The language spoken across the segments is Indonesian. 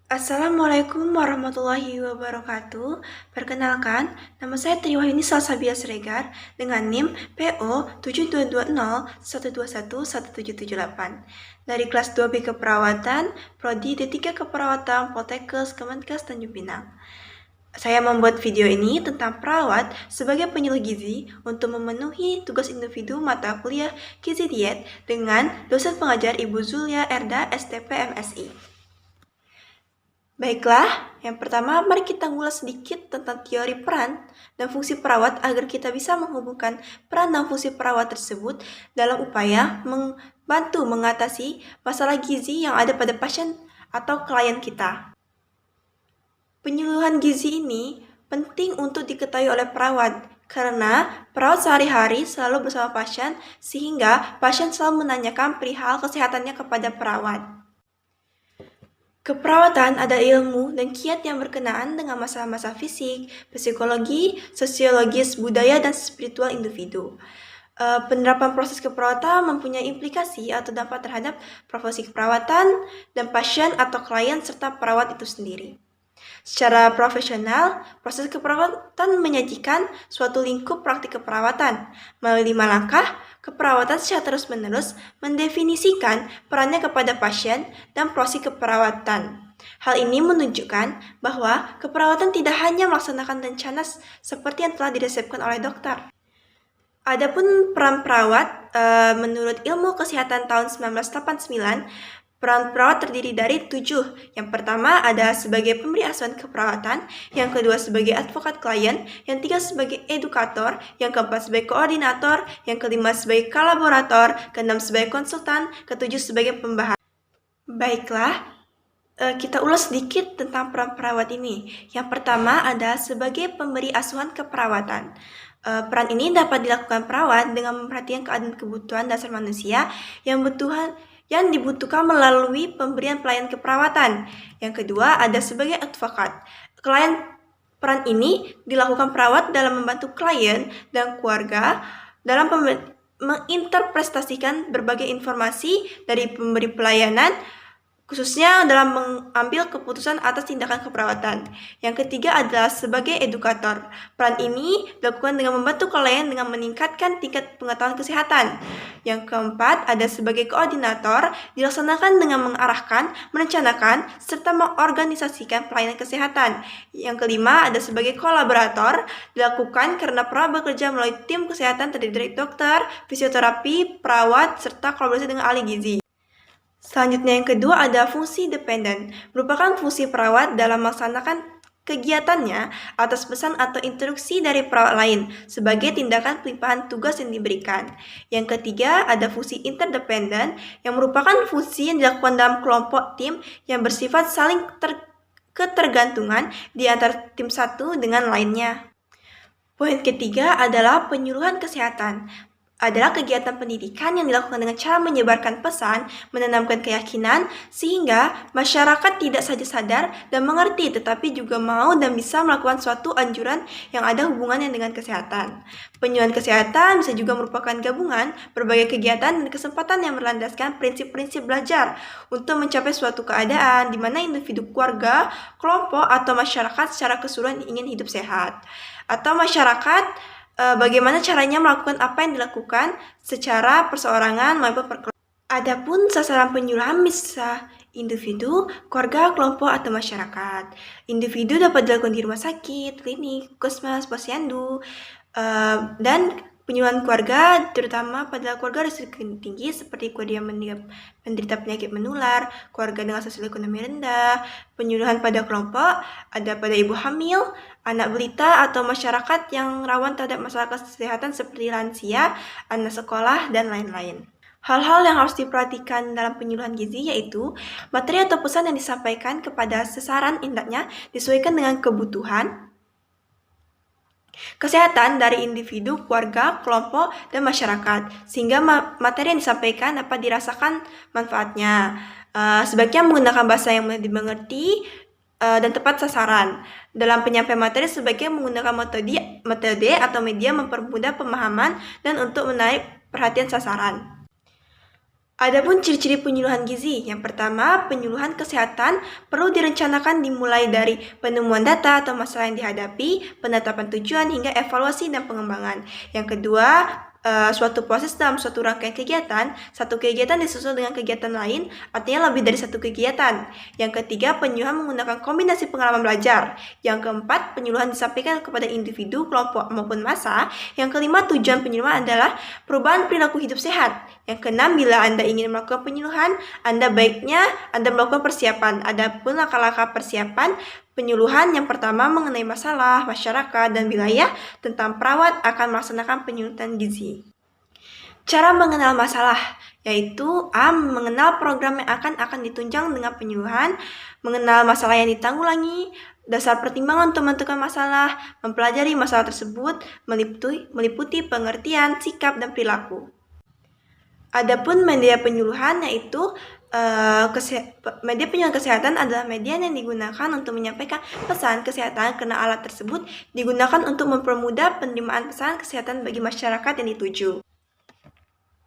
Assalamualaikum warahmatullahi wabarakatuh. Perkenalkan, nama saya Triwahyuni Salsabila Siregar dengan NIM PO 722012117778 dari kelas 2B Keperawatan, Prodi D3 Keperawatan Poltekkes Kemenkes Tanjung Pinang. Saya membuat video ini tentang perawat sebagai penyuluh gizi untuk memenuhi tugas individu mata kuliah Gizi Diet dengan dosen pengajar Ibu Zulia Erda STP MSI. Baiklah, yang pertama mari kita ngulas sedikit tentang teori peran dan fungsi perawat agar kita bisa menghubungkan peran dan fungsi perawat tersebut dalam upaya membantu mengatasi masalah gizi yang ada pada pasien atau klien kita. Penyuluhan gizi ini penting untuk diketahui oleh perawat karena perawat sehari-hari selalu bersama pasien sehingga pasien selalu menanyakan perihal kesehatannya kepada perawat. Keperawatan ada ilmu dan kiat yang berkenaan dengan masalah-masalah fisik, psikologi, sosiologis, budaya, dan spiritual individu. Penerapan proses keperawatan mempunyai implikasi atau dampak terhadap profesi keperawatan dan pasien atau klien serta perawat itu sendiri. Secara profesional, proses keperawatan menyajikan suatu lingkup praktik keperawatan. Melalui 5 langkah, keperawatan secara terus-menerus mendefinisikan perannya kepada pasien dan proses keperawatan. Hal ini menunjukkan bahwa keperawatan tidak hanya melaksanakan rencana seperti yang telah diresepkan oleh dokter. Adapun peran perawat, menurut Ilmu Kesehatan tahun 1989, peran perawat terdiri dari 7. Yang pertama ada sebagai pemberi asuhan keperawatan, yang kedua sebagai advokat klien, yang ketiga sebagai edukator, yang keempat sebagai koordinator, yang kelima sebagai kolaborator, keenam sebagai konsultan, ketujuh sebagai pembahas. Baiklah, kita ulas sedikit tentang peran perawat ini. Yang pertama ada sebagai pemberi asuhan keperawatan. Peran ini dapat dilakukan perawat dengan memperhatikan keadaan kebutuhan dasar manusia yang dibutuhkan melalui pemberian pelayanan keperawatan. Yang kedua ada sebagai advokat. Peran ini dilakukan perawat dalam membantu klien dan keluarga dalam menginterpretasikan berbagai informasi dari pemberi pelayanan, khususnya dalam mengambil keputusan atas tindakan keperawatan. Yang ketiga adalah sebagai edukator. Peran ini dilakukan dengan membantu klien dengan meningkatkan tingkat pengetahuan kesehatan. Yang keempat ada sebagai koordinator, dilaksanakan dengan mengarahkan, merencanakan, serta mengorganisasikan pelayanan kesehatan. Yang kelima ada sebagai kolaborator, dilakukan karena perawat bekerja melalui tim kesehatan terdiri dari dokter, fisioterapi, perawat, serta kolaborasi dengan ahli gizi. Selanjutnya yang kedua ada fungsi dependen, merupakan fungsi perawat dalam melaksanakan kegiatannya atas pesan atau instruksi dari perawat lain sebagai tindakan pelimpahan tugas yang diberikan. Yang ketiga ada fungsi interdependen yang merupakan fungsi yang dilakukan dalam kelompok tim yang bersifat saling ketergantungan di antara tim satu dengan lainnya. Poin ketiga adalah penyuluhan kesehatan. Adalah kegiatan pendidikan yang dilakukan dengan cara menyebarkan pesan, menanamkan keyakinan, sehingga masyarakat tidak saja sadar dan mengerti, tetapi juga mau dan bisa melakukan suatu anjuran yang ada hubungannya dengan kesehatan. Penyuluhan kesehatan bisa juga merupakan gabungan berbagai kegiatan dan kesempatan yang berlandaskan prinsip-prinsip belajar untuk mencapai suatu keadaan di mana individu, keluarga, kelompok, atau masyarakat secara keseluruhan ingin hidup sehat. Atau masyarakat bagaimana caranya melakukan apa yang dilakukan secara perseorangan maupun perkelompok. Adapun sasaran penyuluhan bisa individu, keluarga, kelompok, atau masyarakat. Individu dapat dilakukan di rumah sakit, klinik, puskesmas, posyandu, dan penyuluhan keluarga terutama pada keluarga risiko tinggi seperti keluarga yang menderita penyakit menular, keluarga dengan sosial ekonomi rendah. Penyuluhan pada kelompok ada pada ibu hamil, anak balita, atau masyarakat yang rawan terhadap masalah kesehatan seperti lansia, anak sekolah, dan lain-lain. Hal-hal yang harus diperhatikan dalam penyuluhan gizi yaitu materi atau pesan yang disampaikan kepada sasaran hendaknya disesuaikan dengan kebutuhan kesehatan dari individu, keluarga, kelompok, dan masyarakat, sehingga materi yang disampaikan dapat dirasakan manfaatnya. Sebaiknya menggunakan bahasa yang mudah dimengerti dan tepat sasaran. Dalam penyampaian materi sebaiknya menggunakan metode atau media mempermudah pemahaman dan untuk menarik perhatian sasaran. Adapun ciri-ciri penyuluhan gizi, yang pertama, penyuluhan kesehatan perlu direncanakan dimulai dari penemuan data atau masalah yang dihadapi, penetapan tujuan, hingga evaluasi dan pengembangan. Yang kedua, suatu proses dalam suatu rangkaian kegiatan, satu kegiatan disusul dengan kegiatan lain, artinya lebih dari satu kegiatan. Yang ketiga, penyuluhan menggunakan kombinasi pengalaman belajar. Yang keempat, penyuluhan disampaikan kepada individu, kelompok, maupun massa. Yang kelima, tujuan penyuluhan adalah perubahan perilaku hidup sehat. Yang keenam, bila Anda ingin melakukan penyuluhan, baiknya Anda melakukan persiapan. Adapun langkah-langkah persiapan penyuluhan, yang pertama mengenai masalah, masyarakat, dan wilayah tentang perawat akan melaksanakan penyuluhan gizi. Cara mengenal masalah, yaitu A. Mengenal program yang akan ditunjang dengan penyuluhan, mengenal masalah yang ditanggulangi, dasar pertimbangan untuk menentukan masalah, mempelajari masalah tersebut, meliputi pengertian, sikap, dan perilaku. Adapun media penyuluhan, yaitu media penyuluhan kesehatan adalah media yang digunakan untuk menyampaikan pesan kesehatan karena alat tersebut digunakan untuk mempermudah penerimaan pesan kesehatan bagi masyarakat yang dituju.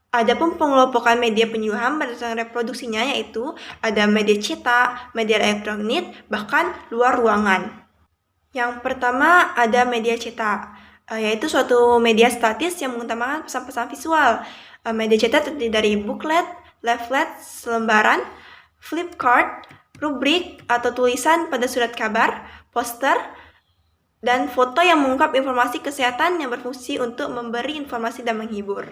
Adapun pengelompokan media penyuluhan berdasarkan reproduksinya, yaitu ada media cetak, media elektronik, bahkan luar ruangan. Yang pertama ada media cetak, yaitu suatu media statis yang mengutamakan pesan-pesan visual. Media cetak terdiri dari booklet, leaflet, selembaran, flip card, rubrik atau tulisan pada surat kabar, poster, dan foto yang mengungkap informasi kesehatan yang berfungsi untuk memberi informasi dan menghibur.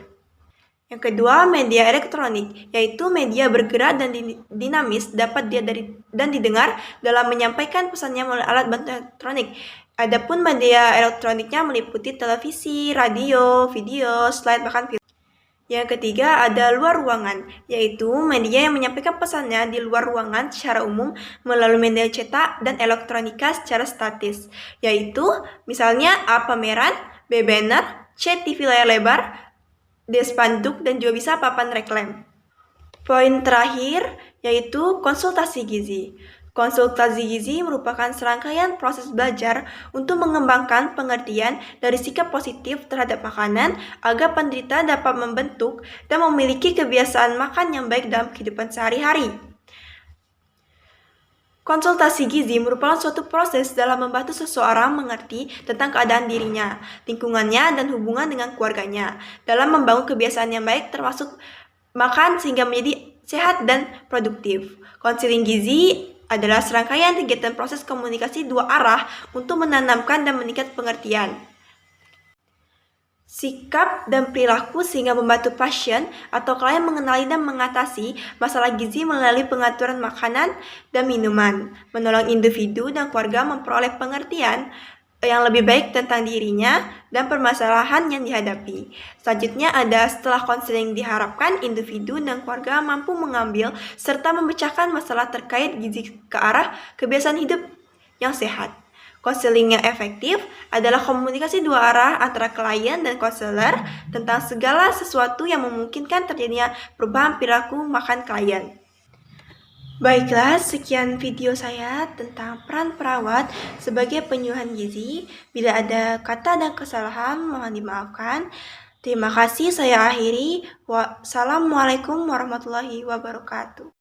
Yang kedua, media elektronik, yaitu media bergerak dan dinamis, dapat dilihat dan didengar dalam menyampaikan pesannya melalui alat bantu elektronik. Adapun media elektroniknya meliputi televisi, radio, video, slide, bahkan film. Yang ketiga ada luar ruangan, yaitu media yang menyampaikan pesannya di luar ruangan secara umum melalui media cetak dan elektronika secara statis, yaitu misalnya A. Pameran, B. Banner, C. TV layar lebar, D. Spanduk, dan juga bisa papan reklam. Poin terakhir yaitu konsultasi gizi. Konsultasi gizi merupakan serangkaian proses belajar untuk mengembangkan pengertian dari sikap positif terhadap makanan agar penderita dapat membentuk dan memiliki kebiasaan makan yang baik dalam kehidupan sehari-hari. Konsultasi gizi merupakan suatu proses dalam membantu seseorang mengerti tentang keadaan dirinya, lingkungannya, dan hubungan dengan keluarganya dalam membangun kebiasaan yang baik termasuk makan sehingga menjadi sehat dan produktif. Konseling gizi adalah serangkaian kegiatan proses komunikasi dua arah untuk menanamkan dan meningkat pengertian, sikap, dan perilaku sehingga membantu pasien atau klien mengenali dan mengatasi masalah gizi melalui pengaturan makanan dan minuman, menolong individu dan keluarga memperoleh pengertian yang lebih baik tentang dirinya dan permasalahan yang dihadapi. Selanjutnya ada setelah konseling, diharapkan individu dan keluarga mampu mengambil serta memecahkan masalah terkait gizi ke arah kebiasaan hidup yang sehat. Konseling yang efektif adalah komunikasi dua arah antara klien dan konselor tentang segala sesuatu yang memungkinkan terjadinya perubahan perilaku makan klien. Baiklah, sekian video saya tentang peran perawat sebagai penyuluhan gizi. Bila ada kata dan kesalahan, mohon dimaafkan. Terima kasih, saya akhiri. Wassalamualaikum warahmatullahi wabarakatuh.